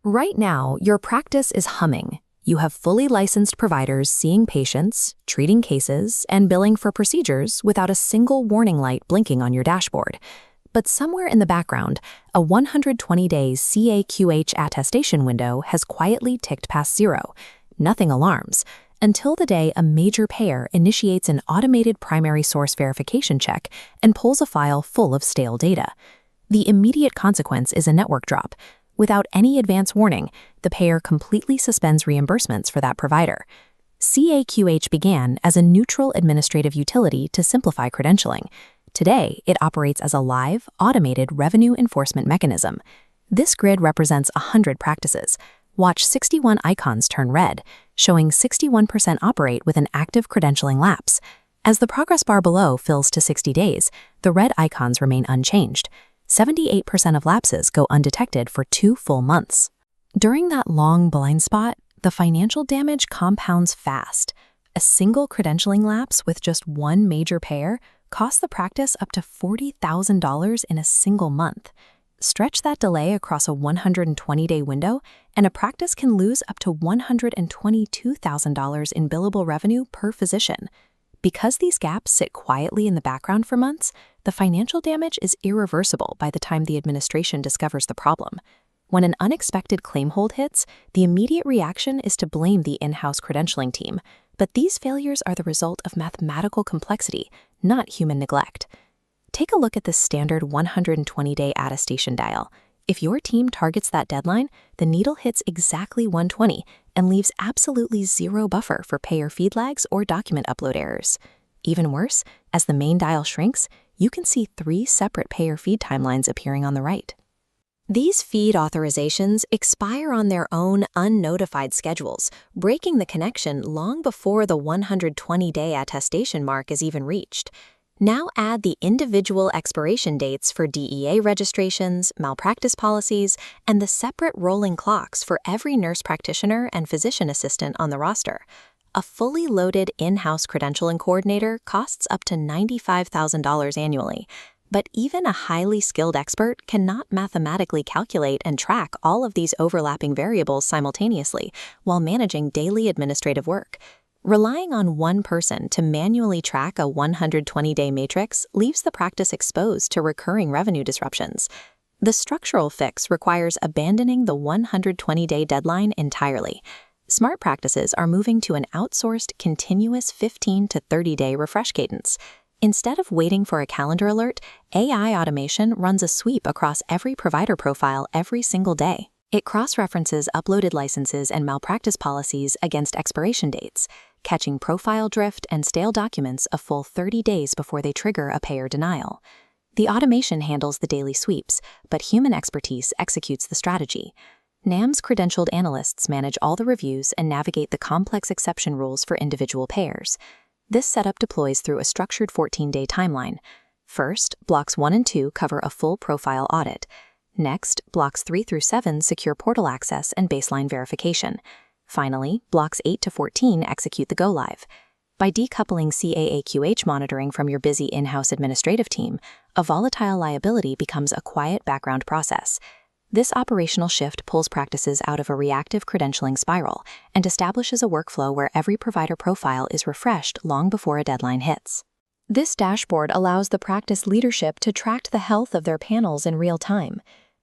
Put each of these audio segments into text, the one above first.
Right now, your practice is humming. You have fully licensed providers seeing patients, treating cases, and billing for procedures without a single warning light blinking on your dashboard. But somewhere in the background, a 120-day CAQH attestation window has quietly ticked past zero. Nothing alarms, until the day a major payer initiates an automated primary source verification check and pulls a file full of stale data. The immediate consequence is a network drop. Without any advance warning, the payer completely suspends reimbursements for that provider. CAQH began as a neutral administrative utility to simplify credentialing. Today, it operates as a live, automated revenue enforcement mechanism. This grid represents 100 practices. Watch 61 icons turn red, showing 61% operate with an active credentialing lapse. As the progress bar below fills to 60 days, the red icons remain unchanged. 78% of lapses go undetected for 2 full months. During that long blind spot, the financial damage compounds fast. A single credentialing lapse with just one major payer costs the practice up to $40,000 in a single month. Stretch that delay across a 120-day window, and a practice can lose up to $122,000 in billable revenue per physician. Because these gaps sit quietly in the background for months, the financial damage is irreversible by the time the administration discovers the problem. When an unexpected claim hold hits, the immediate reaction is to blame the in-house credentialing team. But these failures are the result of mathematical complexity, not human neglect. Take a look at the standard 120-day attestation dial. If your team targets that deadline, the needle hits exactly 120 and leaves absolutely zero buffer for payer feed lags or document upload errors. Even worse, as the main dial shrinks, you can see 3 separate payer feed timelines appearing on the right. These feed authorizations expire on their own unnotified schedules, breaking the connection long before the 120-day attestation mark is even reached. Now add the individual expiration dates for DEA registrations, malpractice policies, and the separate rolling clocks for every nurse practitioner and physician assistant on the roster. A fully loaded in-house credentialing coordinator costs up to $95,000 annually. But even a highly skilled expert cannot mathematically calculate and track all of these overlapping variables simultaneously while managing daily administrative work. Relying on one person to manually track a 120-day matrix leaves the practice exposed to recurring revenue disruptions. The structural fix requires abandoning the 120-day deadline entirely. Smart practices are moving to an outsourced, continuous 15 to 30-day refresh cadence. Instead of waiting for a calendar alert, AI automation runs a sweep across every provider profile every single day. It cross-references uploaded licenses and malpractice policies against expiration dates, catching profile drift and stale documents a full 30 days before they trigger a payer denial. The automation handles the daily sweeps, but human expertise executes the strategy. NAM's credentialed analysts manage all the reviews and navigate the complex exception rules for individual payers. This setup deploys through a structured 14-day timeline. First, blocks 1 and 2 cover a full profile audit. Next, blocks 3 through 7 secure portal access and baseline verification. Finally, blocks 8 to 14 execute the go-live. By decoupling CAQH monitoring from your busy in-house administrative team, a volatile liability becomes a quiet background process. This operational shift pulls practices out of a reactive credentialing spiral and establishes a workflow where every provider profile is refreshed long before a deadline hits. This dashboard allows the practice leadership to track the health of their panels in real time.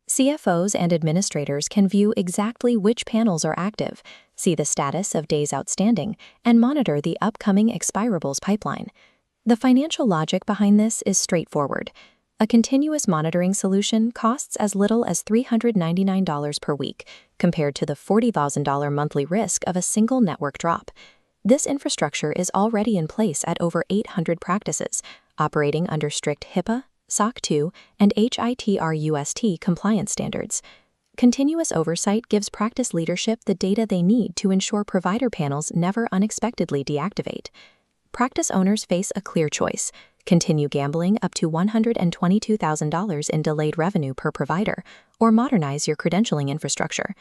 CFOs and administrators can view exactly which panels are active, see the status of days outstanding, and monitor the upcoming expirables pipeline. The financial logic behind this is straightforward. A continuous monitoring solution costs as little as $399 per week, compared to the $40,000 monthly risk of a single network drop. This infrastructure is already in place at over 800 practices, operating under strict HIPAA, SOC 2, and HITRUST compliance standards. Continuous oversight gives practice leadership the data they need to ensure provider panels never unexpectedly deactivate. Practice owners face a clear choice: continue gambling up to $122,000 in delayed revenue per provider, or modernize your credentialing infrastructure.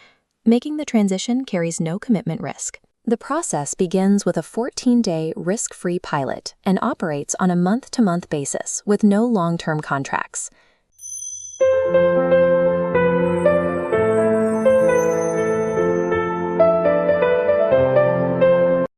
Making the transition carries no commitment risk. The process begins with a 14-day risk-free pilot and operates on a month-to-month basis with no long-term contracts.